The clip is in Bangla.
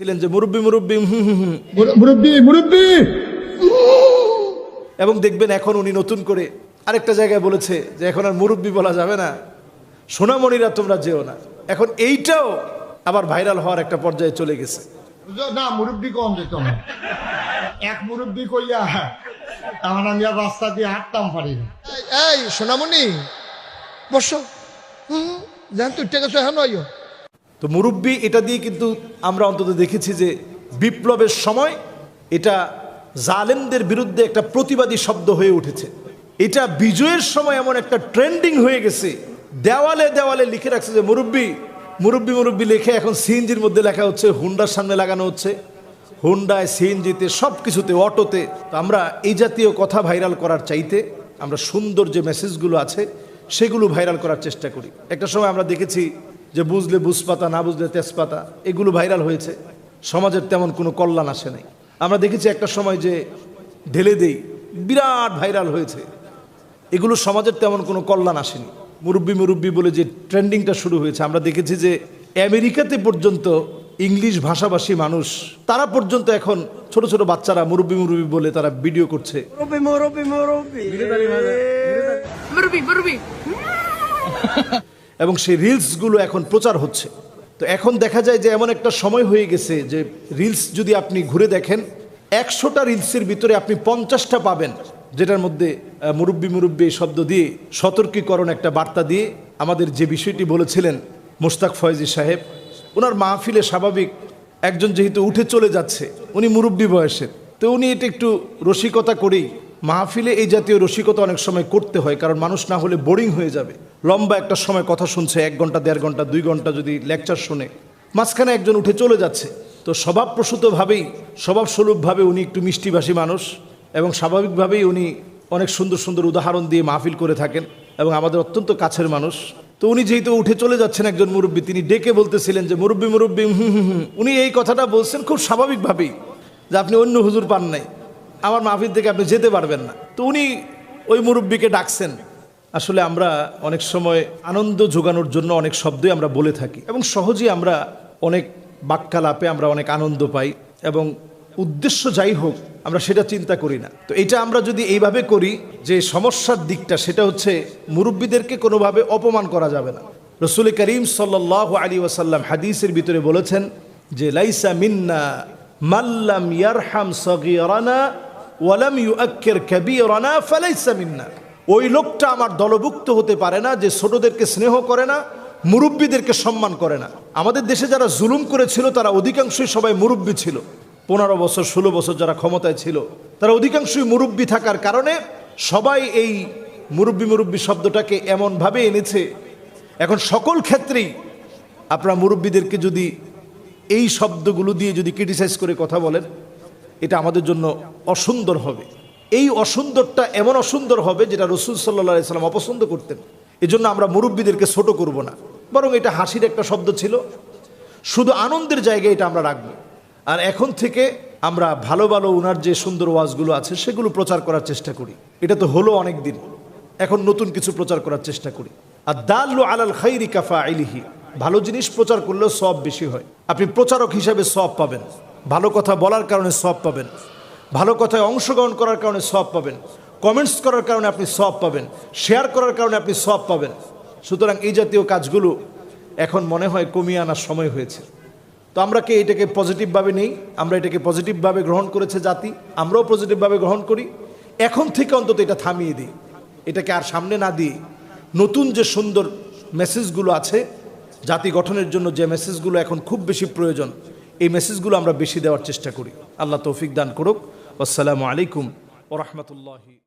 ছিলেন যে মুরব্বি মুরব্বি মুরব্বি মুরব্বি। এবং দেখবেন এখন উনি নতুন করে আরেকটা জায়গায় বলেছে যে এখন আর মুরব্বি বলা যাবে না, সোনামণিরা তোমরা যেও না। এখন এইটাও আবার ভাইরাল হওয়ার একটা পর্যায়ে চলে গেছে। না মুরব্বি কম যেত না, এক মুরব্বি কইয়া তখন আমি আর রাস্তা দিয়ে হাঁটতাম পারি না। এই সোনামণি বসো, জান তুই টেকে হ্যাঁ নয়। তো মুরব্বি এটা দিয়ে কিন্তু আমরা অন্তত দেখেছি যে বিপ্লবের সময় এটা জালেমদের বিরুদ্ধে একটা প্রতিবাদী শব্দ হয়ে উঠেছে। এটা বিজয়ের সময় এমন একটা ট্রেন্ডিং হয়ে গেছে, দেওয়ালে দেওয়ালে লিখে রাখছে যে মুরব্বি মুরব্বি মুরব্বি লিখে এখন সিএনজির মধ্যে লেখা হচ্ছে, হুন্ডার সামনে লাগানো হচ্ছে, হুন্ডায় সিএনজিতে সব কিছুতে অটোতে। তো আমরা এই জাতীয় কথা ভাইরাল করার চাইতে আমরা সুন্দর যে মেসেজগুলো আছে সেগুলো ভাইরাল করার চেষ্টা করি। একটা সময় আমরা দেখেছি যে বুঝলে বুঝপাতা না বুঝলে তেজপাতা, এগুলো ভাইরাল হয়েছে, সমাজের তেমন কোনো কল্যাণ আসে নাই। আমরা দেখেছি একটা সময় যে ঢেলে দেই বিরাট ভাইরাল হয়েছে, এগুলো সমাজের তেমন কোনো কল্যাণ আসেনি। মুরব্বি মুরব্বি বলে যে ট্রেন্ডিংটা শুরু হয়েছে, আমরা দেখেছি যে আমেরিকাতে পর্যন্ত ইংলিশ ভাষাভাষী মানুষ তারা পর্যন্ত এখন ছোট ছোট বাচ্চারা মুরব্বি মুরব্বি বলে তারা ভিডিও করছে। এবং সেই রিলসগুলো এখন প্রচার হচ্ছে। তো এখন দেখা যায় যে এমন একটা সময় হয়ে গেছে যে রিলস যদি আপনি ঘুরে দেখেন 100টা রিলসের ভিতরে আপনি 50টা পাবেন যেটার মধ্যে মুরব্বি মুরব্বি শব্দ দিয়ে সতর্কীকরণ একটা বার্তা দিয়ে আমাদের যে বিষয়টি বলেছিলেন মোশতাক ফয়েজি সাহেব, ওনার মাহফিলে স্বাভাবিক একজন যেহেতু উঠে চলে যাচ্ছে, উনি মুরব্বি বয়সের, তো উনি এটা একটু রসিকতা করেই মাহফিলে এই জাতীয় রসিকতা অনেক সময় করতে হয়, কারণ মানুষ না হলে বোরিং হয়ে যাবে। লম্বা একটা সময় কথা শুনছে, 1 ঘন্টা 1.5 ঘন্টা 2 ঘন্টা যদি লেকচার শুনে, মাঝখানে একজন উঠে চলে যাচ্ছে। তো স্বভাবপ্রসূতভাবেই স্বভাবস্বরূপভাবে উনি একটু মিষ্টিভাষী মানুষ এবং স্বাভাবিকভাবেই উনি অনেক সুন্দর সুন্দর উদাহরণ দিয়ে মাহফিল করে থাকেন এবং আমাদের অত্যন্ত কাছের মানুষ। তো উনি যেহেতু উঠে চলে যাচ্ছেন একজন মুরব্বী, তিনি ডেকে বলতেছিলেন যে মুরব্বি মুরব্বি উনি এই কথাটা বলছেন খুব স্বাভাবিকভাবেই যে আপনি অন্য হুজুর পান নাই, আমার মাহফিল থেকে আপনি যেতে পারবেন না। তো উনি ওই মুরব্বিকে ডাকছেন। আসলে আমরা অনেক সময় আনন্দ যোগানোর জন্য অনেক শব্দই আমরা বলে থাকি এবং সহজেই আমরা অনেক বাক্যালাপে আমরা অনেক আনন্দ পাই এবং উদ্দেশ্য যাই হোক আমরা সেটা চিন্তা করি না। তো এটা আমরা যদি এইভাবে করি, যে সমস্যার দিকটা সেটা হচ্ছে মুরব্বীদেরকে কোনোভাবে অপমান করা যাবে না। রসুল করিম সাল্লাল্লাহু আলাইহি ওয়াসাল্লাম হাদিসের ভিতরে বলেছেন যে লাইসা মিন্না মাল্লাম ইয়ারহাম সগীরানা ওয়ালাম ইউআক্কির কাবীরানা ফালাইসা মিন্না। ওই লোকটা আমার দলভুক্ত হতে পারে না যে ছোটদেরকে স্নেহ করে না, মুরব্বীদেরকে সম্মান করে না। আমাদের দেশে যারা জুলুম করেছিল তারা অধিকাংশই সবাই মুরব্বী ছিল। 15 বছর 16 বছর যারা ক্ষমতায় ছিল তারা অধিকাংশই মুরব্বী থাকার কারণে সবাই এই মুরব্বী মুরব্বী শব্দটাকে এমনভাবে এনেছে। এখন সকল ক্ষেত্রেই আপনারা মুরব্বীদেরকে যদি এই শব্দগুলো দিয়ে যদি ক্রিটিসাইজ করে কথা বলেন, এটা আমাদের জন্য অসুন্দর হবে। এই অসুন্দরটা এমন অসুন্দর হবে যেটা রাসূল সাল্লাল্লাহু আলাইহি সাল্লাম অপছন্দ করতেন। এজন্য আমরা মুরব্বীদেরকে ছোট করব না, বরং এটা হাসির একটা শব্দ ছিল, শুধু আনন্দের জায়গায় এটা আমরা রাখবো। আর এখন থেকে আমরা ভালো ভালো ওনার যে সুন্দর ওয়াজগুলো আছে সেগুলো প্রচার করার চেষ্টা করি। এটা তো হলো অনেক দিন, এখন নতুন কিছু প্রচার করার চেষ্টা করি। আর দাল্লু আলাল খাইরি কাফাইলিহি, ভালো জিনিস প্রচার করলেও সওয়াব বেশি হয়। আপনি প্রচারক হিসাবে সওয়াব পাবেন, ভালো কথা বলার কারণে সওয়াব পাবেন, ভালো কথায় অংশগ্রহণ করার কারণে সওয়াব পাবেন, কমেন্টস করার কারণে আপনি সওয়াব পাবেন, শেয়ার করার কারণে আপনি সওয়াব পাবেন। সুতরাং এই জাতীয় কাজগুলো এখন মনে হয় কমিয়ে আনার সময় হয়েছে। তো আমরা কি এটাকে পজিটিভভাবে নেই? আমরা এটাকে পজিটিভভাবে গ্রহণ করেছে জাতি, আমরাও পজিটিভভাবে গ্রহণ করি। এখন থেকে অন্তত এটা থামিয়ে দিই, এটাকে আর সামনে না দিয়ে নতুন যে সুন্দর মেসেজগুলো আছে জাতি গঠনের জন্য, যে মেসেজগুলো এখন খুব বেশি প্রয়োজন, এই মেসেজগুলো আমরা বেশি দেওয়ার চেষ্টা করি। আল্লাহ তৌফিক দান করুক। আসসালামু আলাইকুম ওয়া রাহমাতুল্লাহি।